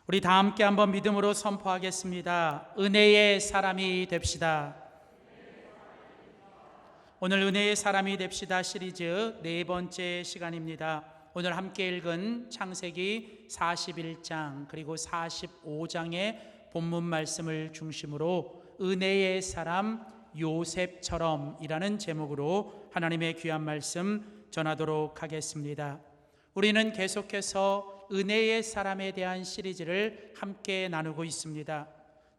우리 다 함께 한번 믿음으로 선포하겠습니다. 은혜의 사람이 됩시다. 오늘 은혜의 사람이 됩시다 시리즈 네 번째 시간입니다. 오늘 함께 읽은 창세기 41장 그리고 45장의 본문 말씀을 중심으로 은혜의 사람 요셉처럼이라는 제목으로 하나님의 귀한 말씀 전하도록 하겠습니다. 우리는 계속해서 은혜의 사람에 대한 시리즈를 함께 나누고 있습니다.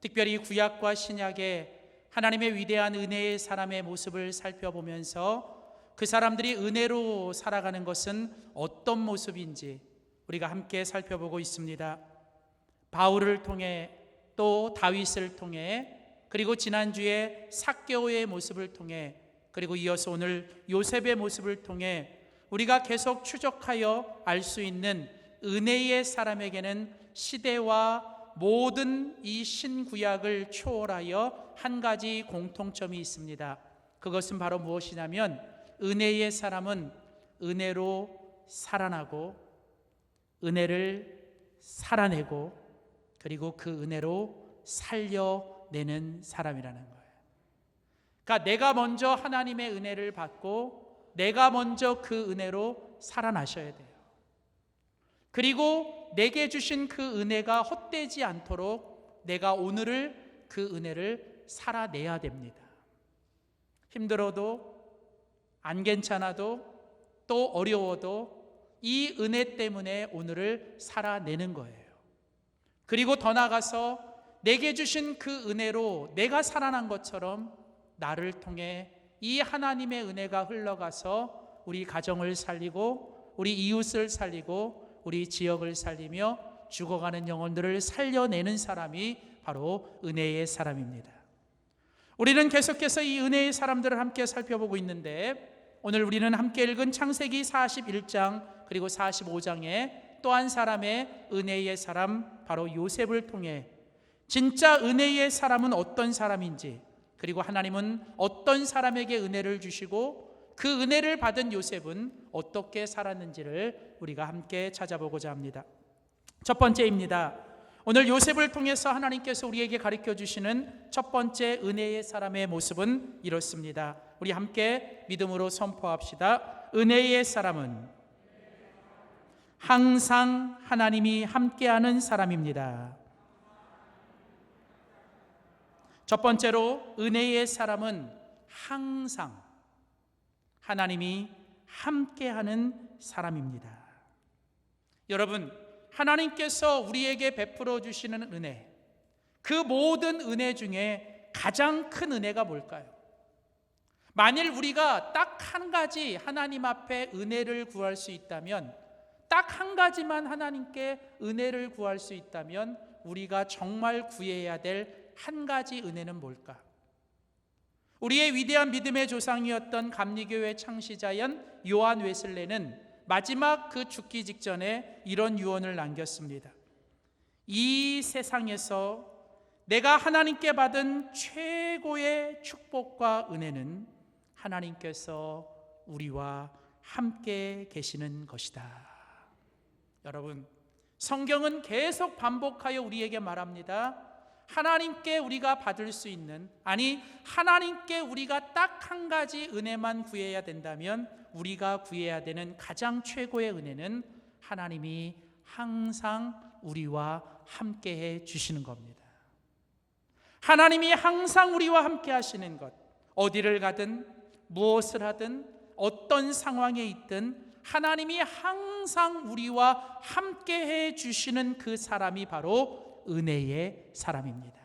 특별히 구약과 신약의 하나님의 위대한 은혜의 사람의 모습을 살펴보면서 그 사람들이 은혜로 살아가는 것은 어떤 모습인지 우리가 함께 살펴보고 있습니다. 바울을 통해 또 다윗을 통해 그리고 지난주에 삭개오의 모습을 통해 그리고 이어서 오늘 요셉의 모습을 통해 우리가 계속 추적하여 알 수 있는 은혜의 사람에게는 시대와 모든 이 신구약을 초월하여 한 가지 공통점이 있습니다. 그것은 바로 무엇이냐면 은혜의 사람은 은혜로 살아나고 은혜를 살아내고 그리고 그 은혜로 살려내는 사람이라는 거예요. 그러니까 내가 먼저 하나님의 은혜를 받고 내가 먼저 그 은혜로 살아나셔야 돼요. 그리고 내게 주신 그 은혜가 헛되지 않도록 내가 오늘을 그 은혜를 살아내야 됩니다. 힘들어도 안 괜찮아도 또 어려워도 이 은혜 때문에 오늘을 살아내는 거예요. 그리고 더 나아가서 내게 주신 그 은혜로 내가 살아난 것처럼 나를 통해 이 하나님의 은혜가 흘러가서 우리 가정을 살리고 우리 이웃을 살리고 우리 지역을 살리며 죽어가는 영혼들을 살려내는 사람이 바로 은혜의 사람입니다. 우리는 계속해서 이 은혜의 사람들을 함께 살펴보고 있는데 오늘 우리는 함께 읽은 창세기 41장 그리고 45장에 또 한 사람의 은혜의 사람 바로 요셉을 통해 진짜 은혜의 사람은 어떤 사람인지 그리고 하나님은 어떤 사람에게 은혜를 주시고 그 은혜를 받은 요셉은 어떻게 살았는지를 우리가 함께 찾아보고자 합니다. 첫 번째입니다. 오늘 요셉을 통해서 하나님께서 우리에게 가르쳐 주시는 첫 번째 은혜의 사람의 모습은 이렇습니다. 우리 함께 믿음으로 선포합시다. 은혜의 사람은 항상 하나님이 함께하는 사람입니다. 첫 번째로 은혜의 사람은 항상 하나님이 함께하는 사람입니다. 여러분, 하나님께서 우리에게 베풀어 주시는 은혜, 그 모든 은혜 중에 가장 큰 은혜가 뭘까요? 만일 우리가 딱 한 가지 하나님 앞에 은혜를 구할 수 있다면, 딱 한 가지만 하나님께 은혜를 구할 수 있다면 우리가 정말 구해야 될 한 가지 은혜는 뭘까? 우리의 위대한 믿음의 조상이었던 감리교회 창시자인 요한 웨슬레는 마지막 그 죽기 직전에 이런 유언을 남겼습니다. 이 세상에서 내가 하나님께 받은 최고의 축복과 은혜는 하나님께서 우리와 함께 계시는 것이다. 여러분, 성경은 계속 반복하여 우리에게 말합니다. 하나님께 우리가 받을 수 있는, 아니 하나님께 우리가 딱 한 가지 은혜만 구해야 된다면 우리가 구해야 되는 가장 최고의 은혜는 하나님이 항상 우리와 함께해 주시는 겁니다. 하나님이 항상 우리와 함께 하시는 것, 어디를 가든 무엇을 하든 어떤 상황에 있든 하나님이 항상 우리와 함께해 주시는 그 사람이 바로 은혜의 사람입니다.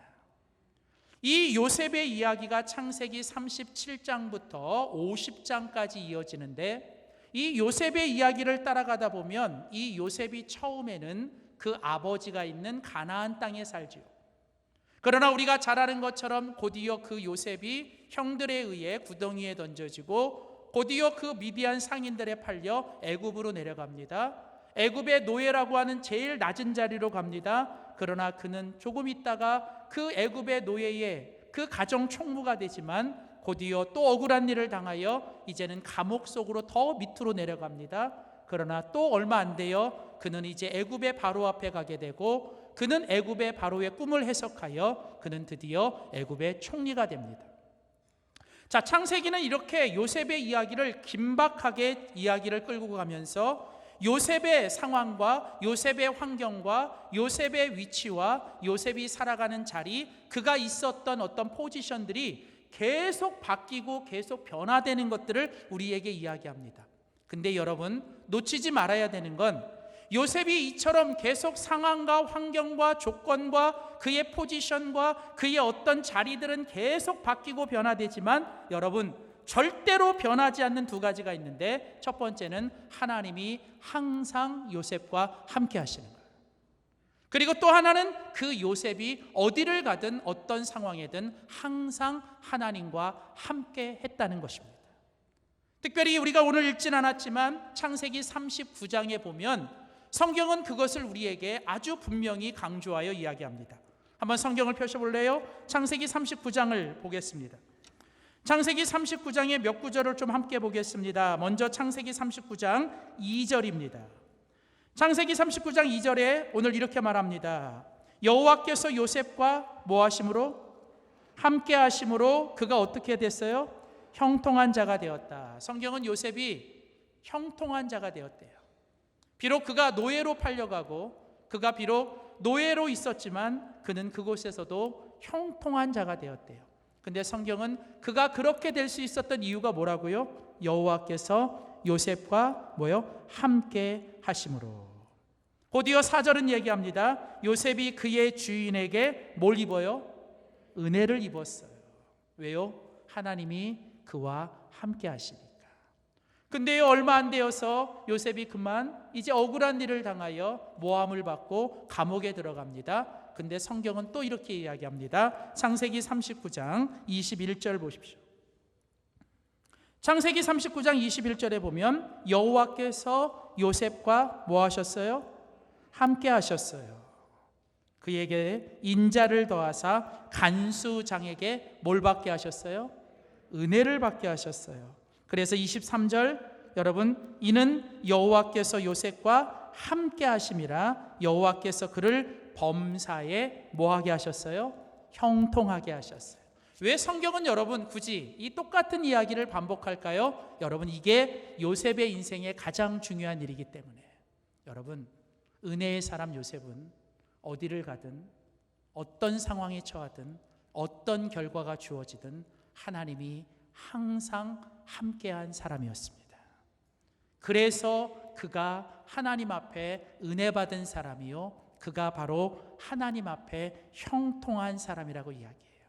이 요셉의 이야기가 창세기 37장부터 50장까지 이어지는데 이 요셉의 이야기를 따라가다 보면 이 요셉이 처음에는 그 아버지가 있는 가나안 땅에 살지요. 그러나 우리가 잘 아는 것처럼 곧이어 그 요셉이 형들에 의해 구덩이에 던져지고 곧이어 그 미디안 상인들에 팔려 애굽으로 내려갑니다. 애굽의 노예라고 하는 제일 낮은 자리로 갑니다. 그러나 그는 조금 있다가 그 애굽의 노예의 그 가정 총무가 되지만 곧이어 또 억울한 일을 당하여 이제는 감옥 속으로 더 밑으로 내려갑니다. 그러나 또 얼마 안 돼요. 그는 이제 애굽의 바로 앞에 가게 되고 그는 애굽의 바로의 꿈을 해석하여 그는 드디어 애굽의 총리가 됩니다. 자, 창세기는 이렇게 요셉의 이야기를 긴박하게 이야기를 끌고 가면서 요셉의 상황과 요셉의 환경과 요셉의 위치와 요셉이 살아가는 자리, 그가 있었던 어떤 포지션들이 계속 바뀌고 계속 변화되는 것들을 우리에게 이야기합니다. 근데 여러분, 놓치지 말아야 되는 건 요셉이 이처럼 계속 상황과 환경과 조건과 그의 포지션과 그의 어떤 자리들은 계속 바뀌고 변화되지만 여러분, 절대로 변하지 않는 두 가지가 있는데, 첫 번째는 하나님이 항상 요셉과 함께 하시는 거예요. 그리고 또 하나는 그 요셉이 어디를 가든 어떤 상황에든 항상 하나님과 함께 했다는 것입니다. 특별히 우리가 오늘 읽진 않았지만 창세기 39장에 보면 성경은 그것을 우리에게 아주 분명히 강조하여 이야기합니다. 한번 성경을 펴셔볼래요? 창세기 39장을 보겠습니다. 창세기 39장의 몇 구절을 좀 함께 보겠습니다. 먼저 창세기 39장 2절입니다. 창세기 39장 2절에 오늘 이렇게 말합니다. 여호와께서 요셉과 뭐 하심으로? 함께 하심으로 그가 어떻게 됐어요? 형통한 자가 되었다. 성경은 요셉이 형통한 자가 되었대요. 비록 그가 노예로 팔려가고 그가 비록 노예로 있었지만 그는 그곳에서도 형통한 자가 되었대요. 근데 성경은 그가 그렇게 될 수 있었던 이유가 뭐라고요? 여호와께서 요셉과 뭐요? 함께 하심으로. 곧이어 4절은 얘기합니다. 요셉이 그의 주인에게 뭘 입어요? 은혜를 입었어요. 왜요? 하나님이 그와 함께 하시니까. 근데 얼마 안 되어서 요셉이 그만 이제 억울한 일을 당하여 모함을 받고 감옥에 들어갑니다. 근데 성경은 또 이렇게 이야기합니다. 창세기 39장 21절 보십시오. 창세기 39장 21절에 보면 여호와께서 요셉과 뭐 하셨어요? 함께 하셨어요. 그에게 인자를 더하사 간수장에게 뭘 받게 하셨어요? 은혜를 받게 하셨어요. 그래서 23절 여러분, 이는 여호와께서 요셉과 함께 하심이라 여호와께서 그를 범사에 뭐하게 하셨어요? 형통하게 하셨어요. 왜 성경은 여러분 굳이 이 똑같은 이야기를 반복할까요? 여러분, 이게 요셉의 인생의 가장 중요한 일이기 때문에. 여러분, 은혜의 사람 요셉은 어디를 가든 어떤 상황에 처하든 어떤 결과가 주어지든 하나님이 항상 함께한 사람이었습니다. 그래서 그가 하나님 앞에 은혜 받은 사람이요, 그가 바로 하나님 앞에 형통한 사람이라고 이야기해요.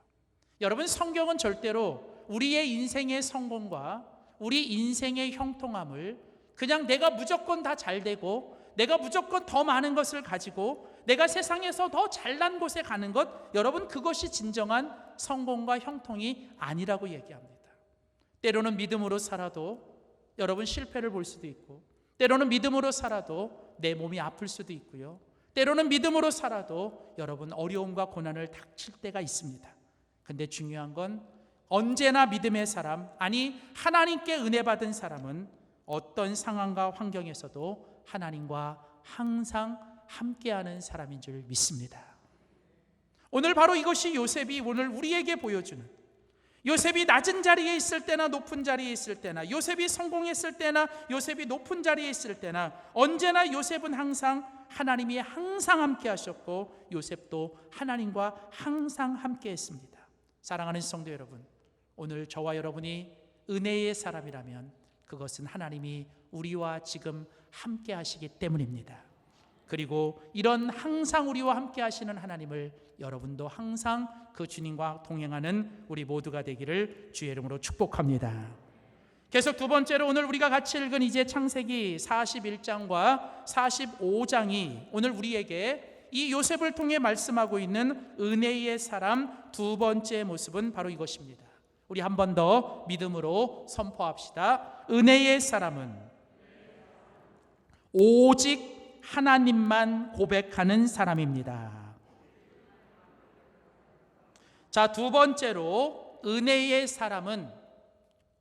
여러분, 성경은 절대로 우리의 인생의 성공과 우리 인생의 형통함을 그냥 내가 무조건 다 잘되고 내가 무조건 더 많은 것을 가지고 내가 세상에서 더 잘난 곳에 가는 것, 여러분, 그것이 진정한 성공과 형통이 아니라고 얘기합니다. 때로는 믿음으로 살아도 여러분 실패를 볼 수도 있고, 때로는 믿음으로 살아도 내 몸이 아플 수도 있고요, 때로는 믿음으로 살아도 여러분 어려움과 고난을 닥칠 때가 있습니다. 근데 중요한 건 언제나 믿음의 사람, 아니 하나님께 은혜 받은 사람은 어떤 상황과 환경에서도 하나님과 항상 함께하는 사람인 줄 믿습니다. 오늘 바로 이것이 요셉이 오늘 우리에게 보여주는, 요셉이 낮은 자리에 있을 때나 높은 자리에 있을 때나, 요셉이 성공했을 때나 요셉이 높은 자리에 있을 때나, 언제나 요셉은 항상 하나님이 항상 함께 하셨고 요셉도 하나님과 항상 함께 했습니다. 사랑하는 성도 여러분, 오늘 저와 여러분이 은혜의 사람이라면 그것은 하나님이 우리와 지금 함께 하시기 때문입니다. 그리고 이런 항상 우리와 함께 하시는 하나님을 여러분도 항상 그 주님과 동행하는 우리 모두가 되기를 주의 이름으로 축복합니다. 계속 두 번째로 오늘 우리가 같이 읽은 이제 창세기 41장과 45장이 오늘 우리에게 이 요셉을 통해 말씀하고 있는 은혜의 사람 두 번째 모습은 바로 이것입니다. 우리 한 번 더 믿음으로 선포합시다. 은혜의 사람은 오직 하나님만 고백하는 사람입니다. 자, 두 번째로 은혜의 사람은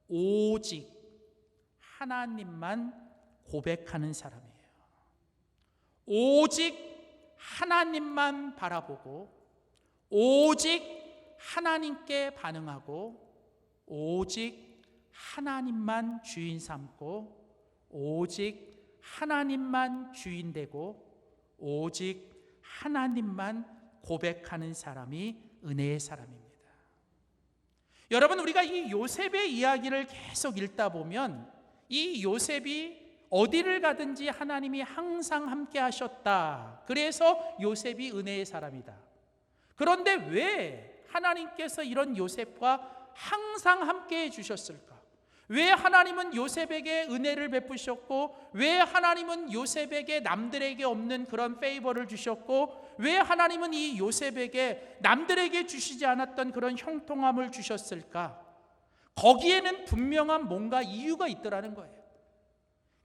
오직 하나님만 고백하는 사람이에요. 오직 하나님만 바라보고 오직 하나님께 반응하고 오직 하나님만 주인 삼고 오직 하나님만 주인 되고 오직 하나님만 고백하는 사람이 은혜의 사람입니다. 여러분, 우리가 이 요셉의 이야기를 계속 읽다 보면 이 요셉이 어디를 가든지 하나님이 항상 함께 하셨다. 그래서 요셉이 은혜의 사람이다. 그런데 왜 하나님께서 이런 요셉과 항상 함께 해주셨을까? 왜 하나님은 요셉에게 은혜를 베푸셨고 왜 하나님은 요셉에게 남들에게 없는 그런 페이버를 주셨고 왜 하나님은 이 요셉에게 남들에게 주시지 않았던 그런 형통함을 주셨을까? 거기에는 분명한 뭔가 이유가 있더라는 거예요.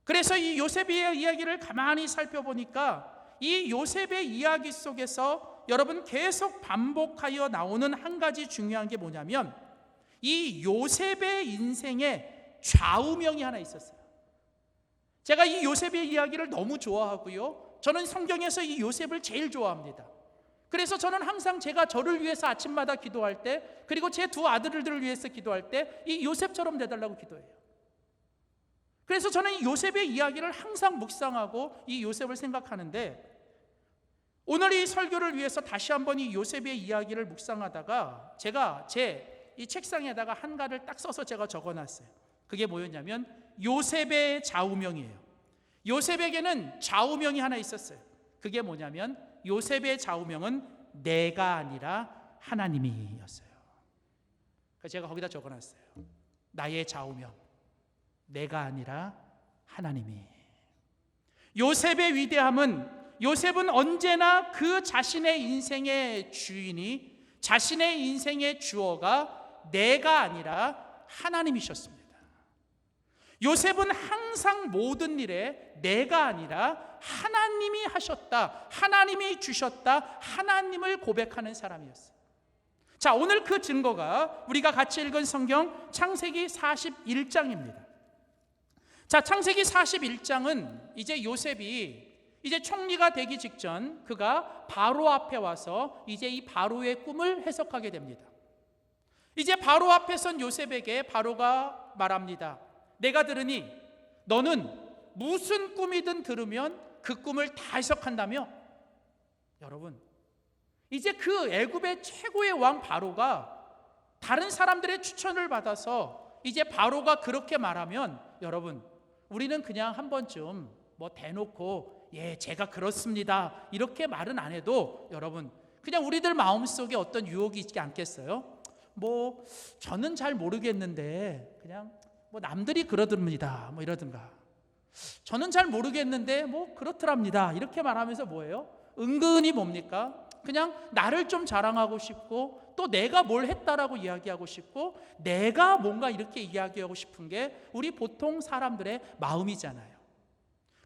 그래서 이 요셉의 이야기를 가만히 살펴보니까 이 요셉의 이야기 속에서 여러분 계속 반복하여 나오는 한 가지 중요한 게 뭐냐면 이 요셉의 인생에 좌우명이 하나 있었어요. 제가 이 요셉의 이야기를 너무 좋아하고요. 저는 성경에서 이 요셉을 제일 좋아합니다. 그래서 저는 항상 제가 저를 위해서 아침마다 기도할 때 그리고 제 두 아들들을 위해서 기도할 때 이 요셉처럼 되달라고 기도해요. 그래서 저는 이 요셉의 이야기를 항상 묵상하고 이 요셉을 생각하는데 오늘 이 설교를 위해서 다시 한번 이 요셉의 이야기를 묵상하다가 제가 제 이 책상에다가 한 가를 딱 써서 제가 적어놨어요. 그게 뭐였냐면 요셉의 좌우명이에요. 요셉에게는 좌우명이 하나 있었어요. 그게 뭐냐면 요셉의 좌우명은 내가 아니라 하나님이었어요. 그래서 제가 거기다 적어놨어요. 나의 좌우명 내가 아니라 하나님이. 요셉의 위대함은 요셉은 언제나 그 자신의 인생의 주인이 자신의 인생의 주어가 내가 아니라 하나님이셨습니다. 요셉은 항상 모든 일에 내가 아니라 하나님이 하셨다, 하나님이 주셨다, 하나님을 고백하는 사람이었어요. 자, 오늘 그 증거가 우리가 같이 읽은 성경 창세기 41장입니다. 자, 창세기 41장은 이제 요셉이 이제 총리가 되기 직전 그가 바로 앞에 와서 이제 이 바로의 꿈을 해석하게 됩니다. 이제 바로 앞에 선 요셉에게 바로가 말합니다. 내가 들으니 너는 무슨 꿈이든 들으면 그 꿈을 다 해석한다며? 여러분, 이제 그 애굽의 최고의 왕 바로가 다른 사람들의 추천을 받아서 이제 바로가 그렇게 말하면 여러분, 우리는 그냥 한 번쯤 뭐 대놓고 예, 제가 그렇습니다 이렇게 말은 안 해도 여러분 그냥 우리들 마음속에 어떤 유혹이 있지 않겠어요? 뭐 저는 잘 모르겠는데 그냥 뭐 남들이 그러답니다 뭐 이러든가 저는 잘 모르겠는데 뭐 그렇더랍니다 이렇게 말하면서 뭐예요? 은근히 뭡니까? 그냥 나를 좀 자랑하고 싶고 또 내가 뭘 했다라고 이야기하고 싶고 내가 뭔가 이렇게 이야기하고 싶은 게 우리 보통 사람들의 마음이잖아요.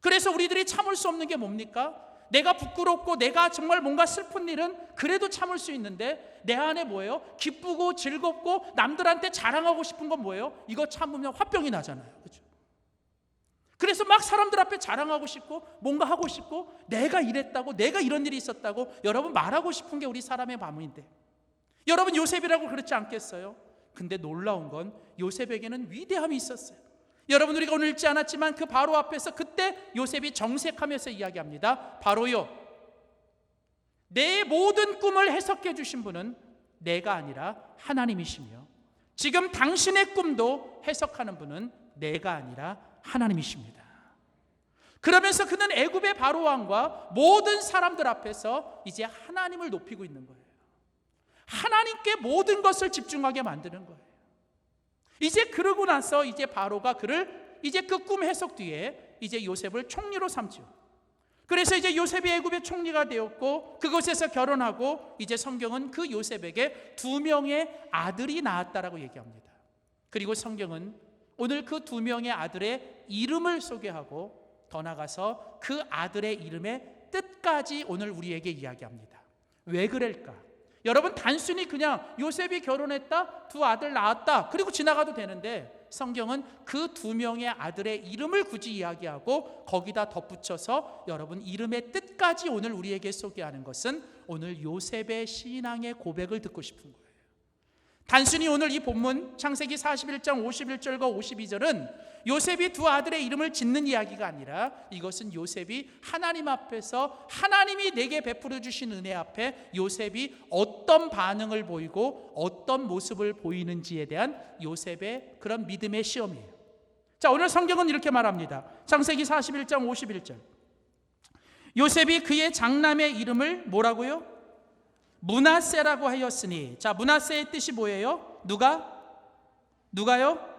그래서 우리들이 참을 수 없는 게 뭡니까? 내가 부끄럽고 내가 정말 뭔가 슬픈 일은 그래도 참을 수 있는데 내 안에 뭐예요? 기쁘고 즐겁고 남들한테 자랑하고 싶은 건 뭐예요? 이거 참으면 화병이 나잖아요. 그렇죠? 그래서 막 사람들 앞에 자랑하고 싶고 뭔가 하고 싶고 내가 이랬다고 내가 이런 일이 있었다고 여러분 말하고 싶은 게 우리 사람의 마음인데 여러분 요셉이라고 그렇지 않겠어요? 근데 놀라운 건 요셉에게는 위대함이 있었어요. 여러분 우리가 오늘 읽지 않았지만 그 바로 앞에서 그때 요셉이 정색하면서 이야기합니다. 바로요, 내 모든 꿈을 해석해 주신 분은 내가 아니라 하나님이시며 지금 당신의 꿈도 해석하는 분은 내가 아니라 하나님이십니다. 그러면서 그는 애굽의 바로 왕과 모든 사람들 앞에서 이제 하나님을 높이고 있는 거예요. 하나님께 모든 것을 집중하게 만드는 거예요. 이제 그러고 나서 이제 바로가 그를 이제 그 꿈 해석 뒤에 이제 요셉을 총리로 삼죠. 그래서 이제 요셉이 애굽의 총리가 되었고 그곳에서 결혼하고 이제 성경은 그 요셉에게 2명의 아들이 낳았다라고 얘기합니다. 그리고 성경은 오늘 그 2명의 아들의 이름을 소개하고 더 나아가서 그 아들의 이름의 뜻까지 오늘 우리에게 이야기합니다. 왜 그럴까? 여러분 단순히 그냥 요셉이 결혼했다, 2 아들 낳았다 그리고 지나가도 되는데 성경은 그 두 명의 아들의 이름을 굳이 이야기하고 거기다 덧붙여서 여러분 이름의 뜻까지 오늘 우리에게 소개하는 것은 오늘 요셉의 신앙의 고백을 듣고 싶은 거예요. 단순히 오늘 이 본문 창세기 41장 51절과 52절은 요셉이 두 아들의 이름을 짓는 이야기가 아니라 이것은 요셉이 하나님 앞에서 하나님이 내게 베풀어 주신 은혜 앞에 요셉이 어떤 반응을 보이고 어떤 모습을 보이는지에 대한 요셉의 그런 믿음의 시험이에요. 자, 오늘 성경은 이렇게 말합니다. 창세기 41장 51절. 요셉이 그의 장남의 이름을 뭐라고요? 므낫세라고 하였으니, 자, 므낫세의 뜻이 뭐예요? 누가요?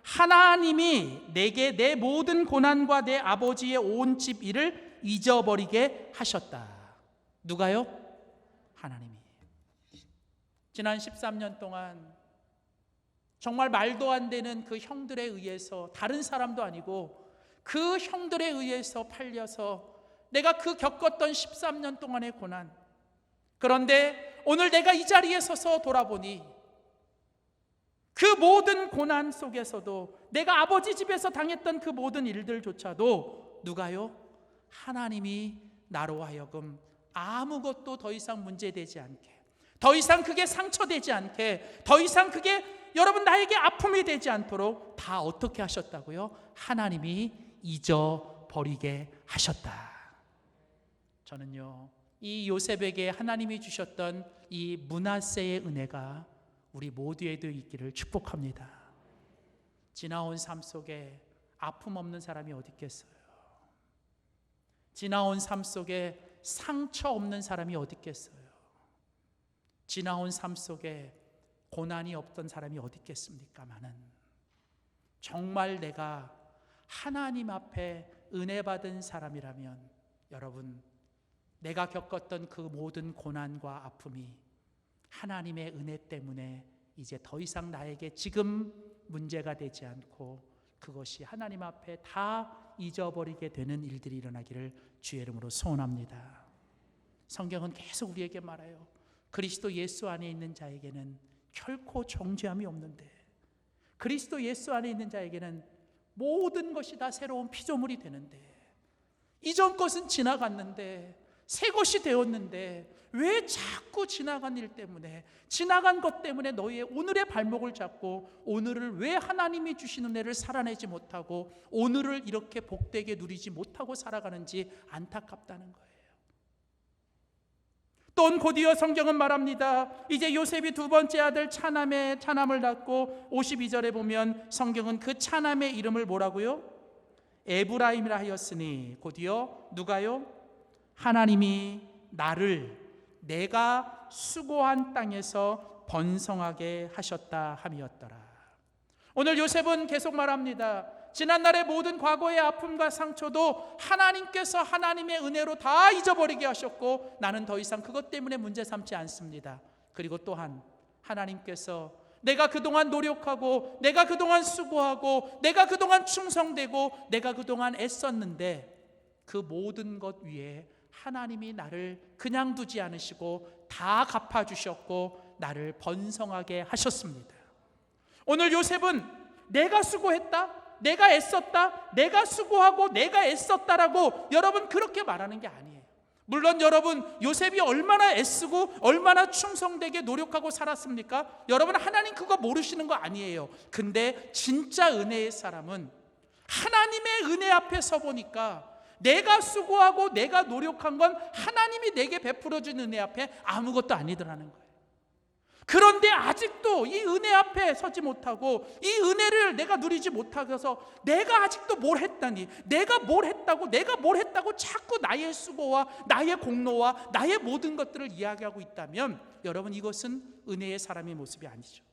하나님이 내게 내 모든 고난과 내 아버지의 온 집 일을 잊어버리게 하셨다. 누가요? 하나님이. 지난 13년 동안 정말 말도 안 되는 그 형들에 의해서, 다른 사람도 아니고 그 형들에 의해서 팔려서 내가 그 겪었던 13년 동안의 고난, 그런데 오늘 내가 이 자리에 서서 돌아보니 그 모든 고난 속에서도 내가 아버지 집에서 당했던 그 모든 일들조차도 누가요? 하나님이 나로 하여금 아무것도 더 이상 문제되지 않게, 더 이상 그게 상처되지 않게, 더 이상 그게 여러분 나에게 아픔이 되지 않도록 다 어떻게 하셨다고요? 하나님이 잊어버리게 하셨다. 저는요, 이 요셉에게 하나님이 주셨던 이 므낫세의 은혜가 우리 모두에도 있기를 축복합니다. 지나온 삶 속에 아픔 없는 사람이 어디 있겠어요? 지나온 삶 속에 상처 없는 사람이 어디 있겠어요? 지나온 삶 속에 고난이 없던 사람이 어디 있겠습니까마는, 정말 내가 하나님 앞에 은혜 받은 사람이라면 여러분, 내가 겪었던 그 모든 고난과 아픔이 하나님의 은혜 때문에 이제 더 이상 나에게 지금 문제가 되지 않고 그것이 하나님 앞에 다 잊어버리게 되는 일들이 일어나기를 주의 이름으로 소원합니다. 성경은 계속 우리에게 말해요. 그리스도 예수 안에 있는 자에게는 결코 정죄함이 없는데, 그리스도 예수 안에 있는 자에게는 모든 것이 다 새로운 피조물이 되는데, 이전 것은 지나갔는데 새 것이 되었는데 왜 자꾸 지나간 일 때문에, 지나간 것 때문에 너희의 오늘의 발목을 잡고 오늘을 왜 하나님이 주신 은혜를 살아내지 못하고 오늘을 이렇게 복되게 누리지 못하고 살아가는지 안타깝다는 거예요. 또 곧이어 성경은 말합니다. 이제 요셉이 두 번째 아들 차남을 낳고 52절에 보면 성경은 그 차남의 이름을 뭐라고요? 에브라임이라 하였으니, 곧이어 누가요? 하나님이 나를 내가 수고한 땅에서 번성하게 하셨다 함이었더라. 오늘 요셉은 계속 말합니다. 지난날의 모든 과거의 아픔과 상처도 하나님께서 하나님의 은혜로 다 잊어버리게 하셨고 나는 더 이상 그것 때문에 문제 삼지 않습니다. 그리고 또한 하나님께서 내가 그동안 노력하고 내가 그동안 수고하고 내가 그동안 충성되고 내가 그동안 애썼는데 그 모든 것 위에 하나님이 나를 그냥 두지 않으시고 다 갚아주셨고 나를 번성하게 하셨습니다. 오늘 요셉은 내가 수고했다, 내가 애썼다, 내가 수고하고 내가 애썼다라고 여러분 그렇게 말하는 게 아니에요. 물론 여러분 요셉이 얼마나 애쓰고 얼마나 충성되게 노력하고 살았습니까? 여러분 하나님 그거 모르시는 거 아니에요. 근데 진짜 은혜의 사람은 하나님의 은혜 앞에 서 보니까 내가 수고하고 내가 노력한 건 하나님이 내게 베풀어준 은혜 앞에 아무것도 아니더라는 거예요. 그런데 아직도 이 은혜 앞에 서지 못하고 이 은혜를 내가 누리지 못하셔서 내가 아직도 뭘 했다니, 내가 뭘 했다고 자꾸 나의 수고와 나의 공로와 나의 모든 것들을 이야기하고 있다면 여러분 이것은 은혜의 사람의 모습이 아니죠.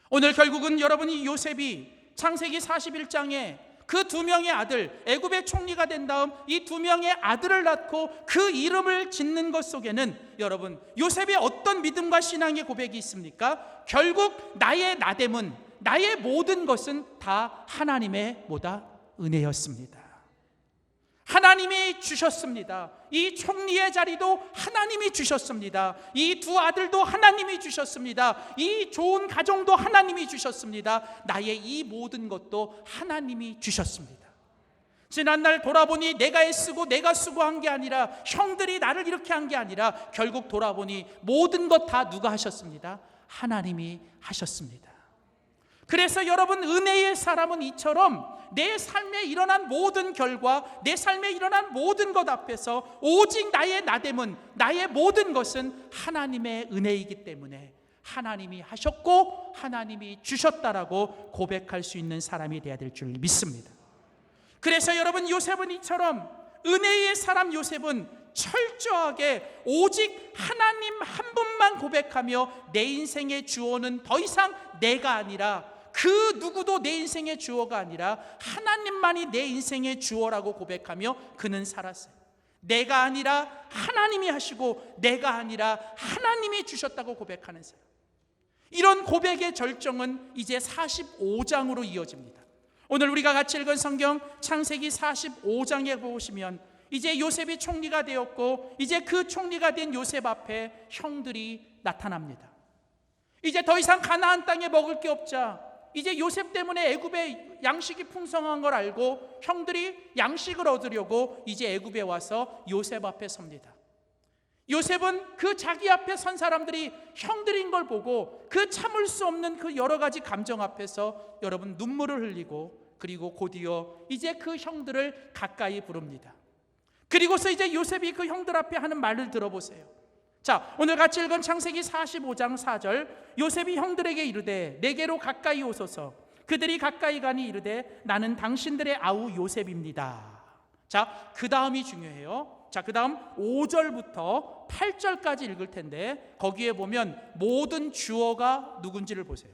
오늘 결국은 여러분이 요셉이 창세기 41장에 그 두 명의 아들, 애굽의 총리가 된 다음 이 두 명의 아들을 낳고 그 이름을 짓는 것 속에는 여러분 요셉의 어떤 믿음과 신앙의 고백이 있습니까? 결국 나의 나됨은, 나의 모든 것은 다 하나님의 은혜였습니다. 하나님이 주셨습니다. 이 총리의 자리도 하나님이 주셨습니다. 이 두 아들도 하나님이 주셨습니다. 이 좋은 가정도 하나님이 주셨습니다. 나의 이 모든 것도 하나님이 주셨습니다. 지난날 돌아보니 내가 애쓰고 내가 수고한 게 아니라, 형들이 나를 이렇게 한 게 아니라, 결국 돌아보니 모든 것 다 누가 하셨습니다? 하나님이 하셨습니다. 그래서 여러분, 은혜의 사람은 이처럼 내 삶에 일어난 모든 결과, 내 삶에 일어난 모든 것 앞에서 오직 나의 나됨은, 나의 모든 것은 하나님의 은혜이기 때문에 하나님이 하셨고 하나님이 주셨다라고 고백할 수 있는 사람이 되어야 될 줄 믿습니다. 그래서 여러분, 요셉은 이처럼, 은혜의 사람 요셉은 철저하게 오직 하나님 한 분만 고백하며, 내 인생의 주어는 더 이상 내가 아니라, 그 누구도 내 인생의 주어가 아니라 하나님만이 내 인생의 주어라고 고백하며 그는 살았어요. 내가 아니라 하나님이 하시고, 내가 아니라 하나님이 주셨다고 고백하는 사람. 이런 고백의 절정은 이제 45장으로 이어집니다. 오늘 우리가 같이 읽은 성경 창세기 45장에 보시면, 이제 요셉이 총리가 되었고, 이제 그 총리가 된 요셉 앞에 형들이 나타납니다. 이제 더 이상 가나안 땅에 먹을 게 없자, 이제 요셉 때문에 애굽에 양식이 풍성한 걸 알고 형들이 양식을 얻으려고 이제 애굽에 와서 요셉 앞에 섭니다. 요셉은 그 자기 앞에 선 사람들이 형들인 걸 보고 그 참을 수 없는 그 여러 가지 감정 앞에서 여러분 눈물을 흘리고, 그리고 곧이어 이제 그 형들을 가까이 부릅니다. 그리고서 이제 요셉이 그 형들 앞에 하는 말을 들어보세요. 자, 오늘 같이 읽은 창세기 45장 4절, 요셉이 형들에게 이르되 내게로 가까이 오소서. 그들이 가까이 가니 이르되 나는 당신들의 아우 요셉입니다. 자, 그 다음이 중요해요. 자, 그 다음 5절부터 8절까지 읽을 텐데, 거기에 보면 모든 주어가 누군지를 보세요.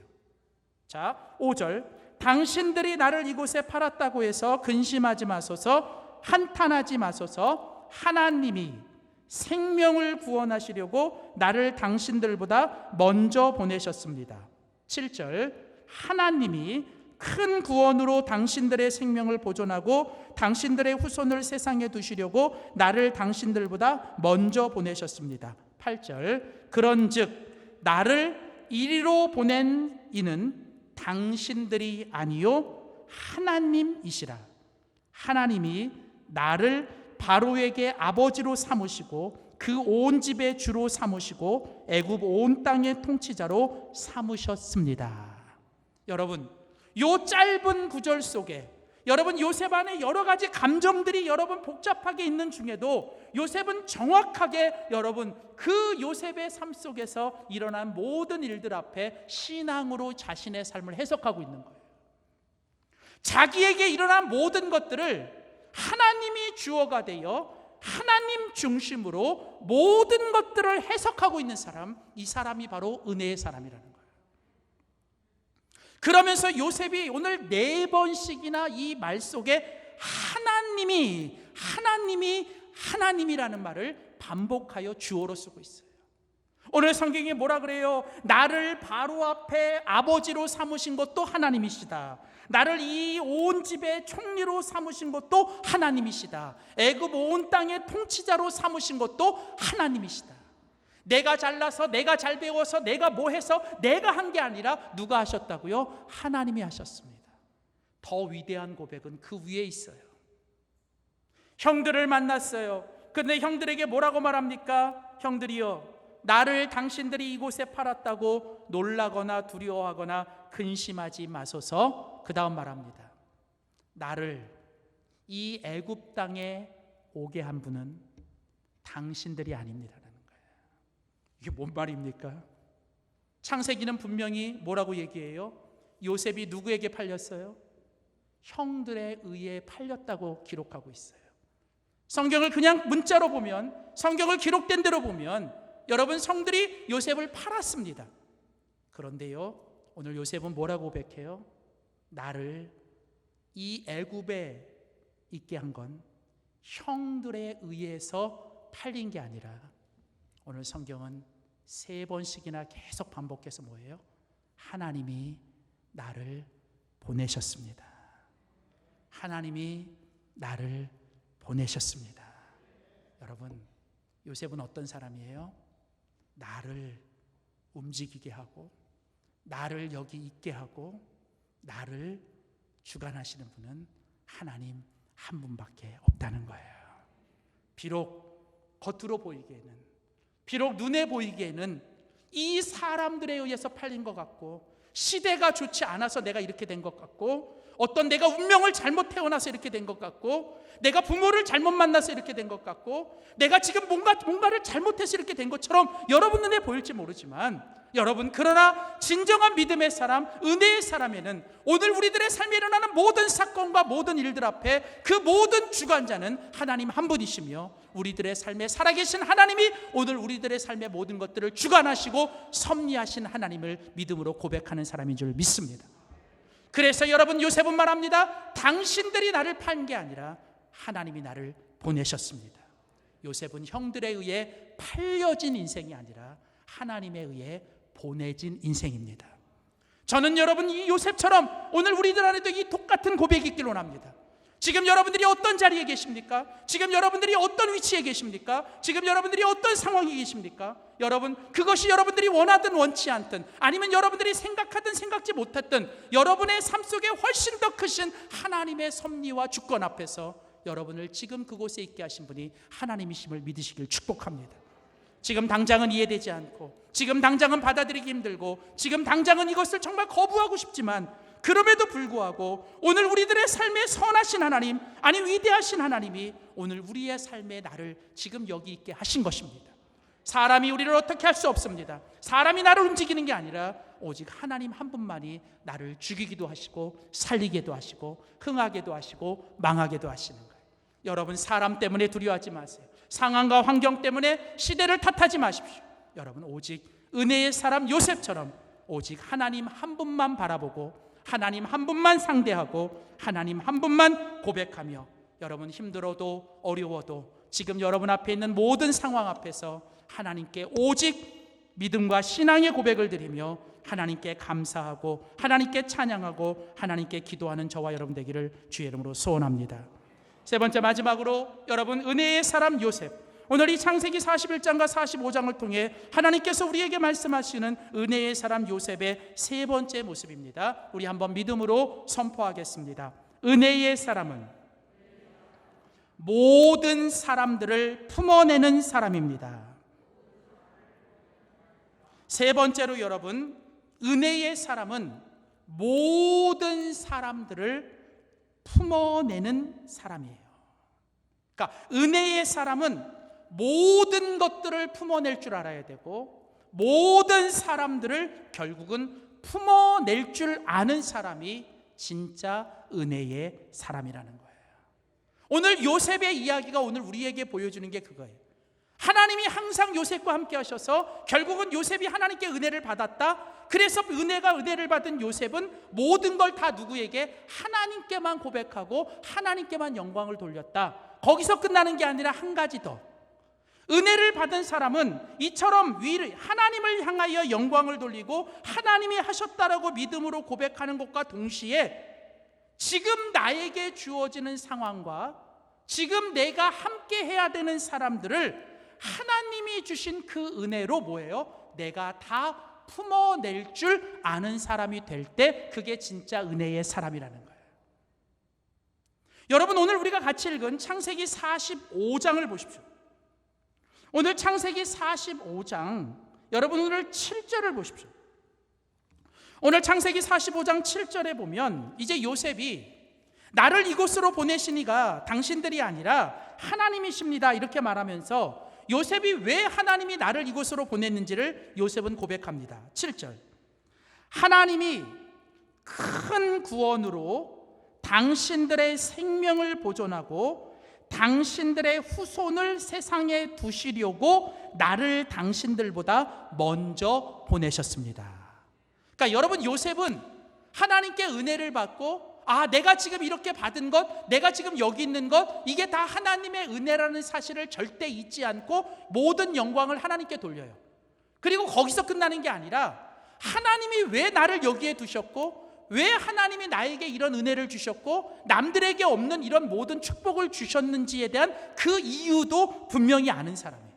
자, 5절, 당신들이 나를 이곳에 팔았다고 해서 근심하지 마소서, 한탄하지 마소서. 하나님이 생명을 구원하시려고 나를 당신들보다 먼저 보내셨습니다. 7절, 하나님이 큰 구원으로 당신들의 생명을 보존하고 당신들의 후손을 세상에 두시려고 나를 당신들보다 먼저 보내셨습니다. 8절, 그런즉 나를 이리로 보낸 이는 당신들이 아니요 하나님이시라. 하나님이 나를 바로에게 아버지로 삼으시고 그 온 집의 주로 삼으시고 애굽 온 땅의 통치자로 삼으셨습니다. 여러분, 요 짧은 구절 속에 여러분 요셉 안에 여러 가지 감정들이 여러분 복잡하게 있는 중에도, 요셉은 정확하게 여러분 그 요셉의 삶 속에서 일어난 모든 일들 앞에 신앙으로 자신의 삶을 해석하고 있는 거예요. 자기에게 일어난 모든 것들을 하나님이 주어가 되어 하나님 중심으로 모든 것들을 해석하고 있는 사람, 이 사람이 바로 은혜의 사람이라는 거예요. 그러면서 요셉이 오늘 4번씩이나 이 말 속에 하나님이라는 말을 반복하여 주어로 쓰고 있어요. 오늘 성경에 뭐라 그래요? 나를 바로 앞에 아버지로 삼으신 것도 하나님이시다. 나를 이 온 집의 총리로 삼으신 것도 하나님이시다. 애굽 온 땅의 통치자로 삼으신 것도 하나님이시다. 내가 잘나서, 내가 잘 배워서, 내가 뭐 해서 내가 한 게 아니라 누가 하셨다고요? 하나님이 하셨습니다. 더 위대한 고백은 그 위에 있어요. 형들을 만났어요. 근데 형들에게 뭐라고 말합니까? 형들이요, 나를 당신들이 이곳에 팔았다고 놀라거나 두려워하거나 근심하지 마소서. 그 다음 말합니다. 나를 이 애굽 땅에 오게 한 분은 당신들이 아닙니다라는 거예요. 이게 뭔 말입니까? 창세기는 분명히 뭐라고 얘기해요? 요셉이 누구에게 팔렸어요? 형들에 의해 팔렸다고 기록하고 있어요. 성경을 그냥 문자로 보면, 성경을 기록된 대로 보면 여러분, 성들이 요셉을 팔았습니다. 그런데요, 오늘 요셉은 뭐라고 고백해요? 나를 이 애굽에 있게 한 건 형들에 의해서 팔린 게 아니라, 오늘 성경은 3번씩이나 계속 반복해서 뭐예요? 하나님이 나를 보내셨습니다. 하나님이 나를 보내셨습니다. 여러분, 요셉은 어떤 사람이에요? 나를 움직이게 하고, 나를 여기 있게 하고, 나를 주관하시는 분은 하나님 한 분밖에 없다는 거예요. 비록 겉으로 보이기에는, 비록 눈에 보이기에는 이 사람들에 의해서 팔린 것 같고, 시대가 좋지 않아서 내가 이렇게 된 것 같고, 어떤 내가 운명을 잘못 태어나서 이렇게 된 것 같고, 내가 부모를 잘못 만나서 이렇게 된 것 같고, 내가 지금 뭔가를 잘못해서 이렇게 된 것처럼 여러분 눈에 보일지 모르지만, 여러분, 그러나 진정한 믿음의 사람, 은혜의 사람에는 오늘 우리들의 삶에 일어나는 모든 사건과 모든 일들 앞에 그 모든 주관자는 하나님 한 분이시며, 우리들의 삶에 살아계신 하나님이 오늘 우리들의 삶의 모든 것들을 주관하시고 섭리하신 하나님을 믿음으로 고백하는 사람인 줄 믿습니다. 그래서 여러분, 요셉은 말합니다. 당신들이 나를 판 게 아니라 하나님이 나를 보내셨습니다. 요셉은 형들에 의해 팔려진 인생이 아니라 하나님에 의해 보내진 인생입니다. 저는 여러분, 이 요셉처럼 오늘 우리들 안에도 이 똑같은 고백이 있길 원합니다. 지금 여러분들이 어떤 자리에 계십니까? 지금 여러분들이 어떤 위치에 계십니까? 지금 여러분들이 어떤 상황에 계십니까? 여러분, 그것이 여러분들이 원하든 원치 않든, 아니면 여러분들이 생각하든 생각지 못했든, 여러분의 삶 속에 훨씬 더 크신 하나님의 섭리와 주권 앞에서 여러분을 지금 그곳에 있게 하신 분이 하나님이심을 믿으시길 축복합니다. 지금 당장은 이해되지 않고, 지금 당장은 받아들이기 힘들고, 지금 당장은 이것을 정말 거부하고 싶지만, 그럼에도 불구하고 오늘 우리들의 삶에 선하신 하나님, 아니 위대하신 하나님이 오늘 우리의 삶에 나를 지금 여기 있게 하신 것입니다. 사람이 우리를 어떻게 할 수 없습니다. 사람이 나를 움직이는 게 아니라 오직 하나님 한 분만이 나를 죽이기도 하시고 살리기도 하시고 흥하게도 하시고 망하게도 하시는 거예요. 여러분, 사람 때문에 두려워하지 마세요. 상황과 환경 때문에 시대를 탓하지 마십시오. 여러분, 오직 은혜의 사람 요셉처럼 오직 하나님 한 분만 바라보고, 하나님 한 분만 상대하고, 하나님 한 분만 고백하며, 여러분 힘들어도 어려워도 지금 여러분 앞에 있는 모든 상황 앞에서 하나님께 오직 믿음과 신앙의 고백을 드리며 하나님께 감사하고 하나님께 찬양하고 하나님께 기도하는 저와 여러분 되기를 주의 이름으로 소원합니다. 세 번째, 마지막으로 여러분, 은혜의 사람 요셉, 오늘 이 창세기 41장과 45장을 통해 하나님께서 우리에게 말씀하시는 은혜의 사람 요셉의 세 번째 모습입니다. 우리 한번 믿음으로 선포하겠습니다. 은혜의 사람은 모든 사람들을 품어내는 사람입니다. 세 번째로 여러분, 은혜의 사람은 모든 사람들을 품어내는 사람이에요. 그러니까 은혜의 사람은 모든 것들을 품어낼 줄 알아야 되고, 모든 사람들을 결국은 품어낼 줄 아는 사람이 진짜 은혜의 사람이라는 거예요. 오늘 요셉의 이야기가 오늘 우리에게 보여주는 게 그거예요. 하나님이 항상 요셉과 함께 하셔서 결국은 요셉이 하나님께 은혜를 받았다. 그래서 은혜를 받은 요셉은 모든 걸 다 누구에게? 하나님께만 고백하고 하나님께만 영광을 돌렸다. 거기서 끝나는 게 아니라 한 가지 더. 은혜를 받은 사람은 이처럼 하나님을 향하여 영광을 돌리고 하나님이 하셨다라고 믿음으로 고백하는 것과 동시에 지금 나에게 주어지는 상황과 지금 내가 함께 해야 되는 사람들을 하나님이 주신 그 은혜로 뭐예요? 내가 다 품어낼 줄 아는 사람이 될 때 그게 진짜 은혜의 사람이라는 거예요. 여러분, 오늘 우리가 같이 읽은 창세기 45장을 보십시오. 오늘 창세기 45장, 여러분 오늘 7절을 보십시오. 오늘 창세기 45장 7절에 보면 이제 요셉이 나를 이곳으로 보내시니가 당신들이 아니라 하나님이십니다 이렇게 말하면서 요셉이 왜 하나님이 나를 이곳으로 보냈는지를 요셉은 고백합니다. 7절, 하나님이 큰 구원으로 당신들의 생명을 보존하고 당신들의 후손을 세상에 두시려고 나를 당신들보다 먼저 보내셨습니다. 그러니까 여러분, 요셉은 하나님께 은혜를 받고 내가 지금 이렇게 받은 것, 내가 지금 여기 있는 것, 이게 다 하나님의 은혜라는 사실을 절대 잊지 않고 모든 영광을 하나님께 돌려요. 그리고 거기서 끝나는 게 아니라 하나님이 왜 나를 여기에 두셨고 왜 하나님이 나에게 이런 은혜를 주셨고 남들에게 없는 이런 모든 축복을 주셨는지에 대한 그 이유도 분명히 아는 사람이에요.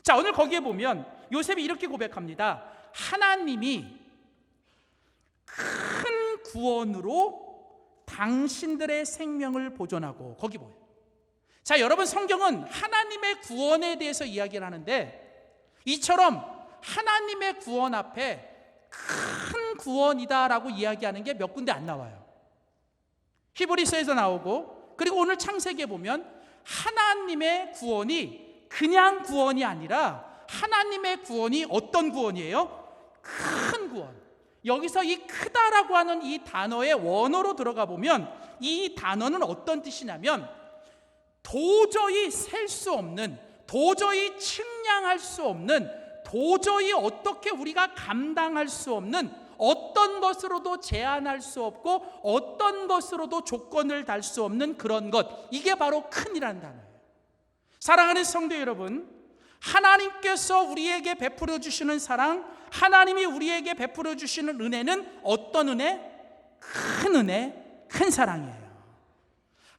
자, 오늘 거기에 보면 요셉이 이렇게 고백합니다. 하나님이 큰 구원으로 당신들의 생명을 보존하고, 거기 보여요. 자, 여러분, 성경은 하나님의 구원에 대해서 이야기를 하는데 이처럼 하나님의 구원 앞에 큰 구원이다라고 이야기하는 게 몇 군데 안 나와요. 히브리서에서 나오고, 그리고 오늘 창세기에 보면 하나님의 구원이 그냥 구원이 아니라 하나님의 구원이 어떤 구원이에요? 큰 구원. 여기서 이 크다라고 하는 이 단어의 원어로 들어가 보면 이 단어는 어떤 뜻이냐면 도저히 셀 수 없는, 도저히 측량할 수 없는, 도저히 어떻게 우리가 감당할 수 없는, 어떤 것으로도 제한할 수 없고 어떤 것으로도 조건을 달 수 없는 그런 것, 이게 바로 큰이라는 단어예요. 사랑하는 성도 여러분, 하나님께서 우리에게 베풀어 주시는 사랑, 하나님이 우리에게 베풀어 주시는 은혜는 어떤 은혜? 큰 은혜, 큰 사랑이에요.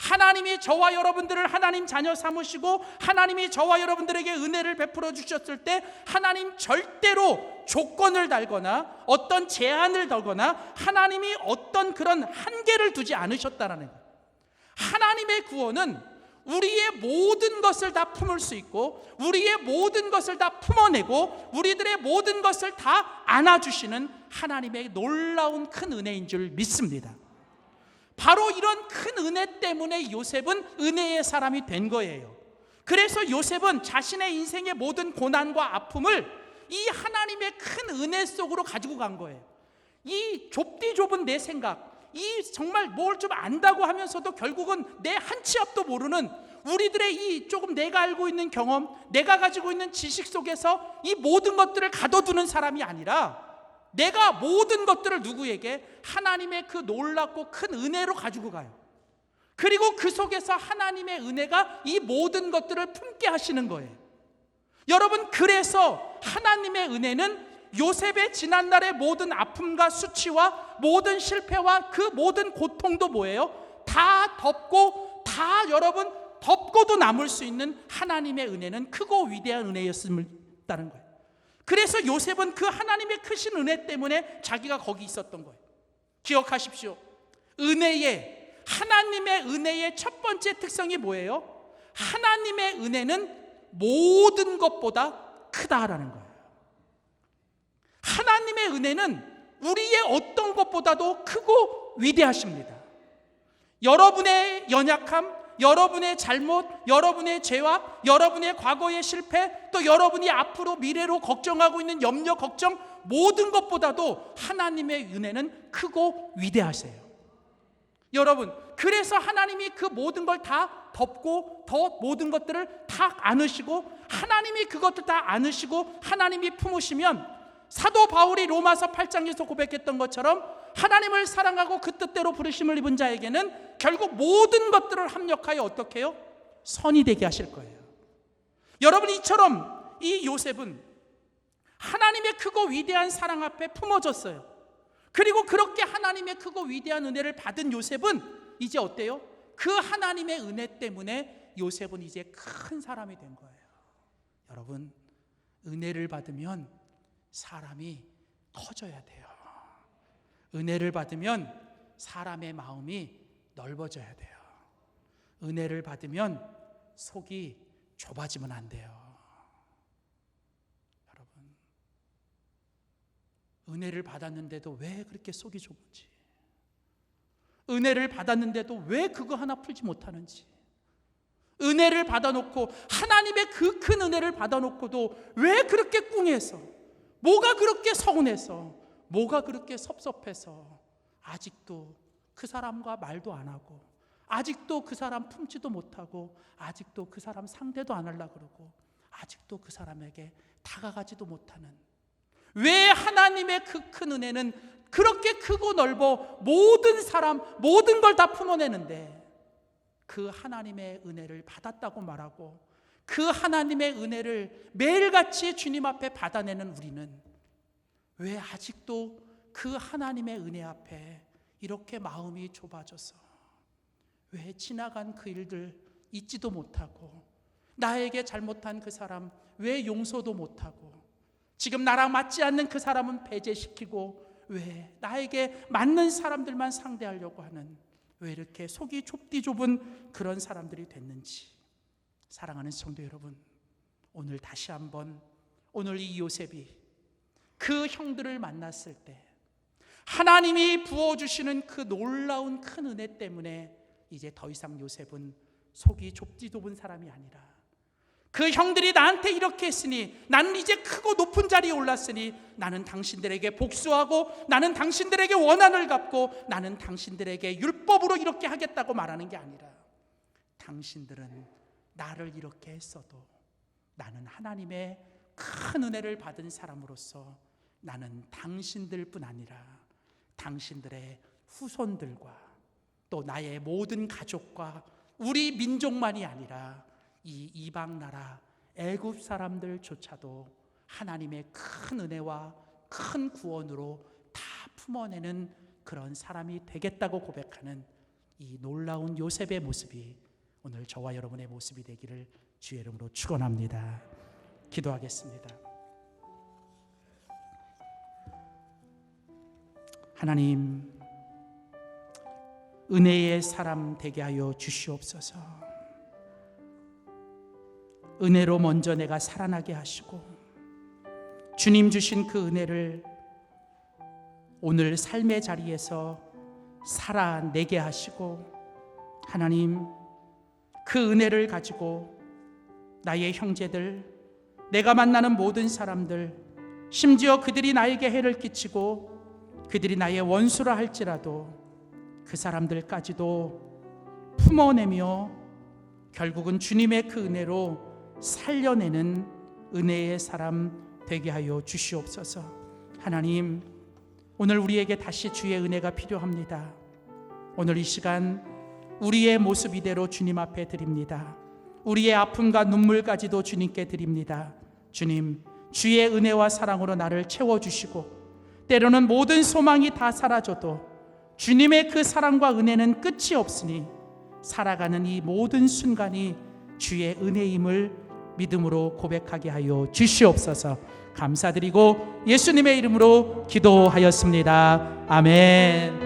하나님이 저와 여러분들을 하나님 자녀 삼으시고 하나님이 저와 여러분들에게 은혜를 베풀어 주셨을 때 하나님 절대로 조건을 달거나 어떤 제한을 달거나 하나님이 어떤 그런 한계를 두지 않으셨다는 거예요. 하나님의 구원은 우리의 모든 것을 다 품을 수 있고 우리의 모든 것을 다 품어내고 우리들의 모든 것을 다 안아주시는 하나님의 놀라운 큰 은혜인 줄 믿습니다. 바로 이런 큰 은혜 때문에 요셉은 은혜의 사람이 된 거예요. 그래서 요셉은 자신의 인생의 모든 고난과 아픔을 이 하나님의 큰 은혜 속으로 가지고 간 거예요. 이 좁디 좁은 내 생각, 이 정말 뭘 좀 안다고 하면서도 결국은 내 한 치 앞도 모르는 우리들의 이 조금 내가 알고 있는 경험, 내가 가지고 있는 지식 속에서 이 모든 것들을 가둬두는 사람이 아니라 내가 모든 것들을 누구에게? 하나님의 그 놀랍고 큰 은혜로 가지고 가요. 그리고 그 속에서 하나님의 은혜가 이 모든 것들을 품게 하시는 거예요. 여러분, 그래서 하나님의 은혜는 요셉의 지난날의 모든 아픔과 수치와 모든 실패와 그 모든 고통도 뭐예요? 다 덮고, 다 여러분 덮고도 남을 수 있는 하나님의 은혜는 크고 위대한 은혜였다는 거예요. 그래서 요셉은 그 하나님의 크신 은혜 때문에 자기가 거기 있었던 거예요. 기억하십시오. 하나님의 은혜의 첫 번째 특성이 뭐예요? 하나님의 은혜는 모든 것보다 크다라는 거예요. 하나님의 은혜는 우리의 어떤 것보다도 크고 위대하십니다. 여러분의 연약함, 여러분의 잘못, 여러분의 죄와 여러분의 과거의 실패, 또 여러분이 앞으로 미래로 걱정하고 있는 염려, 걱정, 모든 것보다도 하나님의 은혜는 크고 위대하세요. 여러분, 그래서 하나님이 그 모든 걸 다 덮고 더 모든 것들을 다 안으시고 하나님이 그것들 다 안으시고 하나님이 품으시면 사도 바울이 로마서 8장에서 고백했던 것처럼 하나님을 사랑하고 그 뜻대로 부르심을 입은 자에게는 결국 모든 것들을 합력하여 어떻게 해요? 선이 되게 하실 거예요. 여러분, 이처럼 이 요셉은 하나님의 크고 위대한 사랑 앞에 품어졌어요. 그리고 그렇게 하나님의 크고 위대한 은혜를 받은 요셉은 이제 어때요? 그 하나님의 은혜 때문에 요셉은 이제 큰 사람이 된 거예요. 여러분, 은혜를 받으면 사람이 커져야 돼요. 은혜를 받으면 사람의 마음이 넓어져야 돼요. 은혜를 받으면 속이 좁아지면 안 돼요. 여러분, 은혜를 받았는데도 왜 그렇게 속이 좁은지, 은혜를 받았는데도 왜 그거 하나 풀지 못하는지, 은혜를 받아놓고 하나님의 그 큰 은혜를 받아놓고도 왜 그렇게 꿍해서, 뭐가 그렇게 서운해서, 뭐가 그렇게 섭섭해서 아직도 그 사람과 말도 안 하고, 아직도 그 사람 품지도 못하고, 아직도 그 사람 상대도 안 하려고 그러고, 아직도 그 사람에게 다가가지도 못하는, 왜 하나님의 그 큰 은혜는 그렇게 크고 넓어 모든 사람, 모든 걸 다 품어내는데 그 하나님의 은혜를 받았다고 말하고 그 하나님의 은혜를 매일같이 주님 앞에 받아내는 우리는 왜 아직도 그 하나님의 은혜 앞에 이렇게 마음이 좁아져서 왜 지나간 그 일들 잊지도 못하고, 나에게 잘못한 그 사람 왜 용서도 못하고, 지금 나랑 맞지 않는 그 사람은 배제시키고, 왜 나에게 맞는 사람들만 상대하려고 하는, 왜 이렇게 속이 좁은 그런 사람들이 됐는지. 사랑하는 성도 여러분, 오늘 다시 한번, 오늘 이 요셉이 그 형들을 만났을 때 하나님이 부어주시는 그 놀라운 큰 은혜 때문에 이제 더 이상 요셉은 속이 좁은 사람이 아니라, 그 형들이 나한테 이렇게 했으니 나는 이제 크고 높은 자리에 올랐으니 나는 당신들에게 복수하고, 나는 당신들에게 원한을 갚고, 나는 당신들에게 율법으로 이렇게 하겠다고 말하는 게 아니라, 당신들은 나를 이렇게 했어도 나는 하나님의 큰 은혜를 받은 사람으로서 나는 당신들뿐 아니라 당신들의 후손들과 또 나의 모든 가족과 우리 민족만이 아니라 이 이방 나라 애굽 사람들조차도 하나님의 큰 은혜와 큰 구원으로 다 품어내는 그런 사람이 되겠다고 고백하는 이 놀라운 요셉의 모습이 오늘 저와 여러분의 모습이 되기를 주의 이름으로 축원합니다. 기도하겠습니다. 하나님, 은혜의 사람 되게 하여 주시옵소서. 은혜로 먼저 내가 살아나게 하시고, 주님 주신 그 은혜를 오늘 삶의 자리에서 살아내게 하시고, 하나님, 그 은혜를 가지고 나의 형제들, 내가 만나는 모든 사람들, 심지어 그들이 나에게 해를 끼치고 그들이 나의 원수라 할지라도 그 사람들까지도 품어내며 결국은 주님의 그 은혜로 살려내는 은혜의 사람 되게 하여 주시옵소서. 하나님, 오늘 우리에게 다시 주의 은혜가 필요합니다. 오늘 이 시간 우리의 모습 이대로 주님 앞에 드립니다. 우리의 아픔과 눈물까지도 주님께 드립니다. 주님, 주의 은혜와 사랑으로 나를 채워주시고, 때로는 모든 소망이 다 사라져도 주님의 그 사랑과 은혜는 끝이 없으니 살아가는 이 모든 순간이 주의 은혜임을 믿음으로 고백하게 하여 주시옵소서. 감사드리고 예수님의 이름으로 기도하였습니다. 아멘.